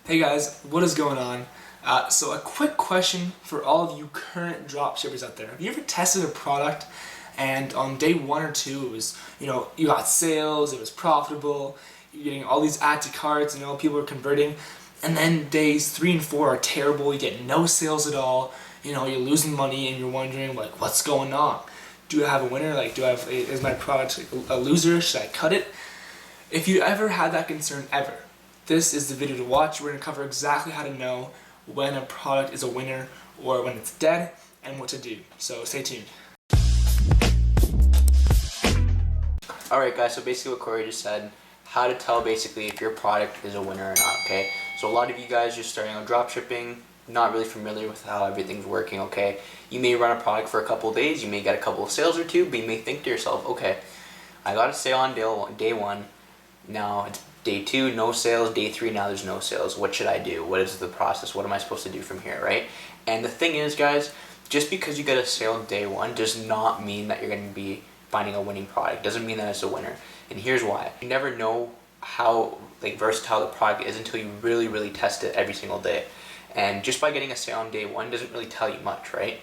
Hey guys, what is going on? So a quick question for all of you current dropshippers out there. Have you ever tested a product and on day 1 or 2 it was, you got sales, it was profitable, you're getting all these add to carts, people are converting, and then days 3 and 4 are terrible, you get no sales at all, you're losing money and you're wondering like, what's going on? Do I have a winner? Is my product a loser? Should I cut it? If you ever had that concern ever, this is the video to watch. We're going to cover exactly how to know when a product is a winner or when it's dead and what to do. So stay tuned. Alright guys, so basically what Corey just said, how to tell basically if your product is a winner or not, okay? So a lot of you guys just starting on dropshipping, not really familiar with how everything's working, okay? You may run a product for a couple of days, you may get a couple of sales or two, but you may think to yourself, okay, I got a sale on day one, now it's day 2, no sales, day 3, now there's no sales. What should I do? What is the process? What am I supposed to do from here, right? And the thing is, guys, just because you get a sale day 1 does not mean that you're going to be finding a winning product. Doesn't mean that it's a winner. And here's why. You never know how versatile the product is until you really test it every single day. And just by getting a sale on day 1 doesn't really tell you much, right?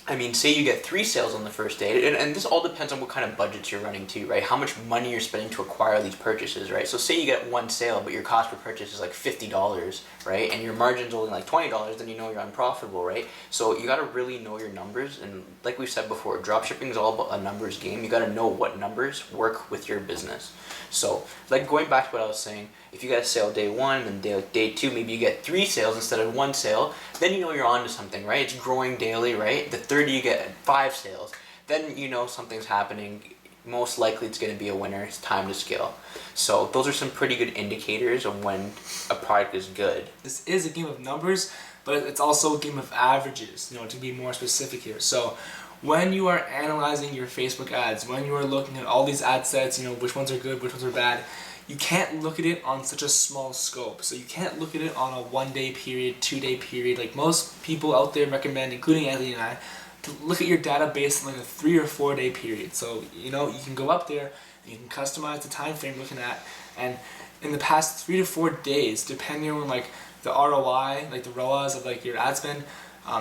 I mean, say you get 3 sales on the first day, and this all depends on what kind of budgets you're running too, right? How much money you're spending to acquire these purchases, right? So say you get 1 sale, but your cost per purchase is like $50, right? And your margin's only like $20, then you know you're unprofitable, right? So you gotta really know your numbers, and like we've said before, dropshipping is all about a numbers game. You gotta know what numbers work with your business. So, like going back to what I was saying, if you get a sale day 1, and then day 2, maybe you get 3 sales instead of 1 sale, then you know you're on to something, right? It's growing daily, right? The 30 you get 5 sales, then you know something's happening. Most likely it's going to be a winner. It's time to scale. So those are some pretty good indicators of when a product is good. This is a game of numbers, but it's also a game of averages, to be more specific here. So when you are analyzing your Facebook ads, when you are looking at all these ad sets, which ones are good, which ones are bad, you can't look at it on such a small scope. So you can't look at it on a 1-day period, 2-day period. Like most people out there recommend, including Ellie and I, to look at your data based on like a 3 or 4-day period. So you can go up there and you can customize the time frame looking at, and in the past 3 to 4 days, depending on like the ROI, like the ROAS of like your ad spend,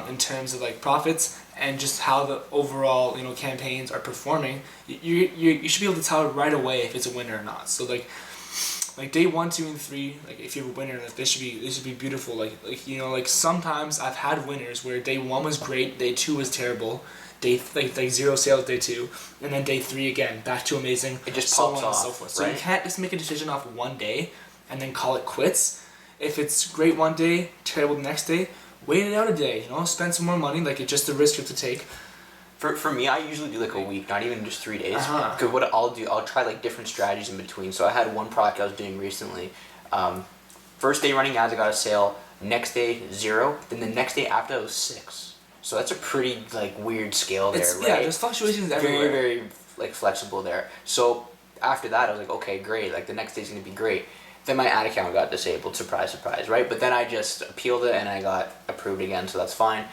in terms of like profits and just how the overall campaigns are performing, you should be able to tell right away if it's a winner or not. So like day 1, 2, and 3, like if you're a winner, like this should be beautiful. Like sometimes I've had winners where day 1 was great, day 2 was terrible, day like 0 sales day 2, and then day 3 again back to amazing. It just so pops on off, and so forth. right? So you can't just make a decision off 1 day and then call it quits. If it's great 1 day, terrible the next day, wait it out a day. Spend some more money. Like it's just a risk you have to take. For me, I usually do like a week, not even just 3 days. Because what I'll do, I'll try like different strategies in between. So I had one product I was doing recently. First day running ads, I got a sale. Next day, 0. Then the next day after, it was 6. So that's a pretty like weird scale there, right? Yeah, there's fluctuations everywhere. Very like flexible there. So after that, I was like, okay, great. Like the next day's gonna be great. Then my ad account got disabled. Surprise, surprise, right? But then I just appealed it and I got approved again, so that's fine.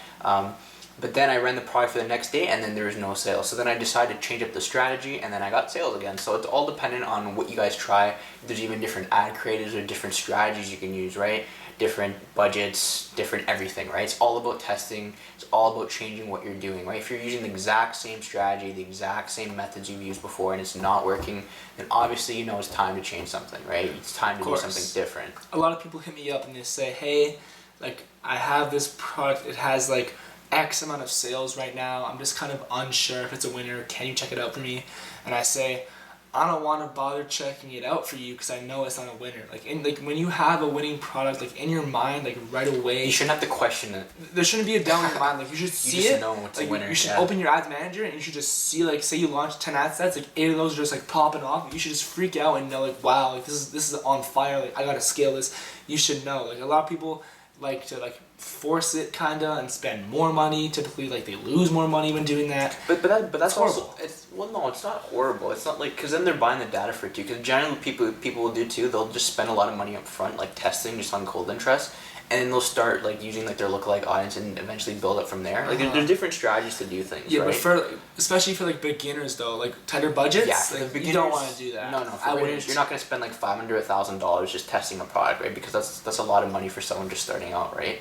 But then I ran the product for the next day and then there was no sales. So then I decided to change up the strategy and then I got sales again. So it's all dependent on what you guys try. There's even different ad creatives or different strategies you can use, right? Different budgets, different everything, right? It's all about testing. It's all about changing what you're doing, right? If you're using the exact same strategy, the exact same methods you've used before and it's not working, then obviously it's time to change something, right? It's time to do something different. A lot of people hit me up and they say, hey, like I have this product, it has like X amount of sales right now, I'm just kind of unsure if it's a winner, can you check it out for me? And I say, I don't want to bother checking it out for you because I know it's not a winner. Like when you have a winning product, like in your mind, like right away, you shouldn't have to question it. There shouldn't be a doubt in your mind. Like you should see you just it. know it's like a winner. You should open your ads manager and you should just see, like say you launch 10 ad sets, like 8 of those are just like popping off. You should just freak out and know like, wow, like this is on fire. Like I gotta scale this. You should know. Like a lot of people like to like force it kinda and spend more money. Typically, like they lose more money when doing that. But that's horrible. also no, it's not horrible. It's not like, because then they're buying the data for it too. Because generally people will do too. They'll just spend a lot of money up front, like testing just on cold interest, and then they'll start like using like their lookalike audience and eventually build up from there. Like there's different strategies to do things. Yeah, right? but for especially for like beginners though, like tighter budgets, yeah, for like, the beginners, you don't want to do that. No, for beginners, you're not going to spend like $500, $1,000 just testing a product, right? Because that's a lot of money for someone just starting out, right?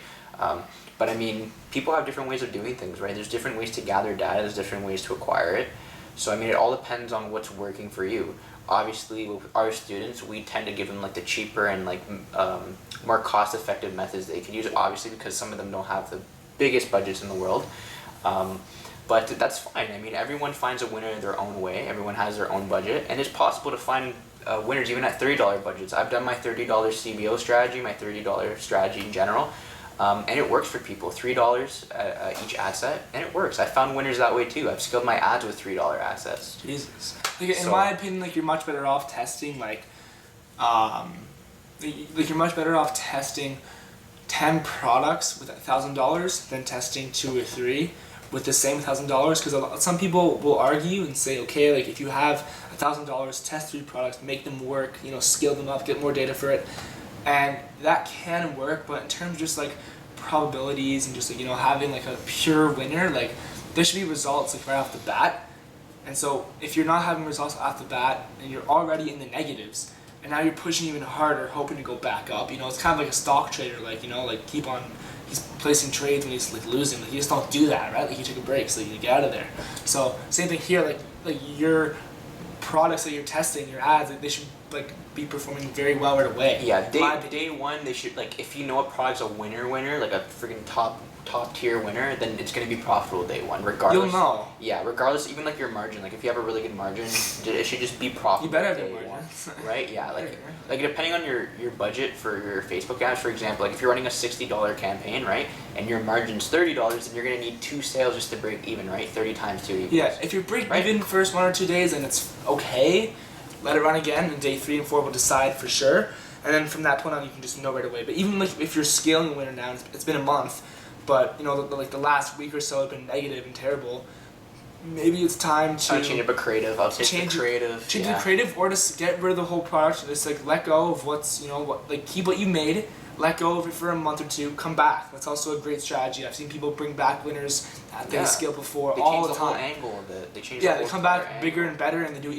But I mean, people have different ways of doing things, right? There's different ways to gather data. There's different ways to acquire it. So I mean, it all depends on what's working for you. Obviously, with our students, we tend to give them like the cheaper and like more cost-effective methods they can use. Obviously, because some of them don't have the biggest budgets in the world. But that's fine. I mean, everyone finds a winner in their own way. Everyone has their own budget, and it's possible to find winners even at $30 budgets. I've done my $30 CBO strategy, my $30 strategy in general. And it works for people. $3 each ad set, and it works. I found winners that way too. I've scaled my ads with $3 assets. Jesus. Like, in my opinion, like you're much better off testing like you're much better off testing 10 products with $1,000 than testing 2 or 3 with the same $1,000. Because some people will argue and say, okay, like if you have $1,000, test 3 products, make them work, scale them up, get more data for it. And that can work, but in terms of just like probabilities and just like having like a pure winner, like there should be results like right off the bat. And so if you're not having results off the bat and you're already in the negatives, and now you're pushing even harder, hoping to go back up, it's kind of like a stock trader, like he's placing trades when he's like losing. Like you just don't do that, right? Like you take a break, so you get out of there. So same thing here, like your products that you're testing, your ads, like they should like be performing very well right away. Yeah, day one they should, like, if you know a product's a winner, like a freaking top tier winner, then it's gonna be profitable day one, regardless. You'll know. Yeah, regardless, even like your margin. Like if you have a really good margin, it should just be profitable. You better have day your margin. one, right? Yeah, like depending on your budget for your Facebook ads, for example, like if you're running a $60 campaign, right, and your margin's $30, then you're gonna need 2 sales just to break even, right? 30 times 2 equals. Yeah, if you break even the first 1 or 2 days and it's okay, let it run again, and day 3 and 4 will decide for sure. And then from that point on, you can just know right away. But even like if you're scaling a winner now, it's been a month, but the last week or so have been negative and terrible. Maybe it's time to change up a creative. I'll change the creative. Change the creative, or just get rid of the whole product. Just like let go of what's keep what you made. Let go of it for a month or 2. Come back. That's also a great strategy. I've seen people bring back winners that they scale before all the time. They change the whole angle of it. They change. Yeah, they come back bigger and better, and they do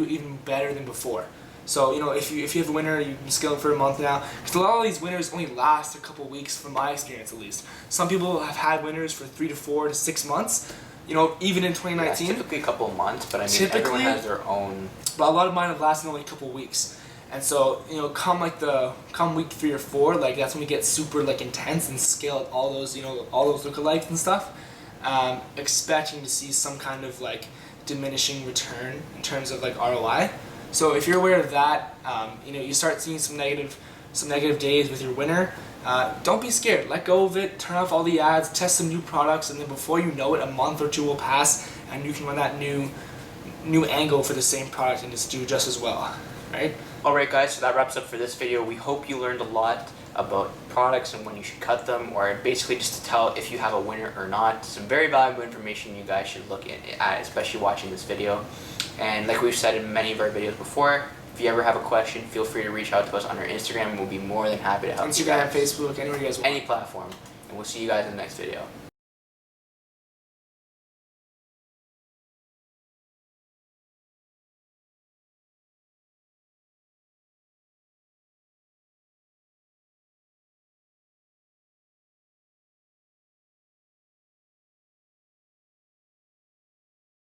even better than before. So if you have a winner, you can scale it for a month now. Because a lot of these winners only last a couple weeks, from my experience at least. Some people have had winners for 3 to 4 to 6 months. Even in 2019. Yeah, typically a couple of months, but I mean everyone has their own. But a lot of mine have lasted only a couple of weeks. And so, come week 3 or 4, like that's when we get super like intense and scale up all those lookalikes and stuff, expecting to see some kind of like diminishing return in terms of like ROI. So if you're aware of that, you start seeing some negative days with your winner. Don't be scared. Let go of it. Turn off all the ads. Test some new products, and then before you know it, a month or 2 will pass, and you can run that new angle for the same product and just do just as well, right? Alright guys, so that wraps up for this video. We hope you learned a lot about products and when you should cut them, or basically just to tell if you have a winner or not. Some very valuable information you guys should look at, especially watching this video. And like we've said in many of our videos before, if you ever have a question, feel free to reach out to us on our Instagram, and we'll be more than happy to help you guys. Instagram, Facebook, anywhere you guys want. Any platform. And we'll see you guys in the next video.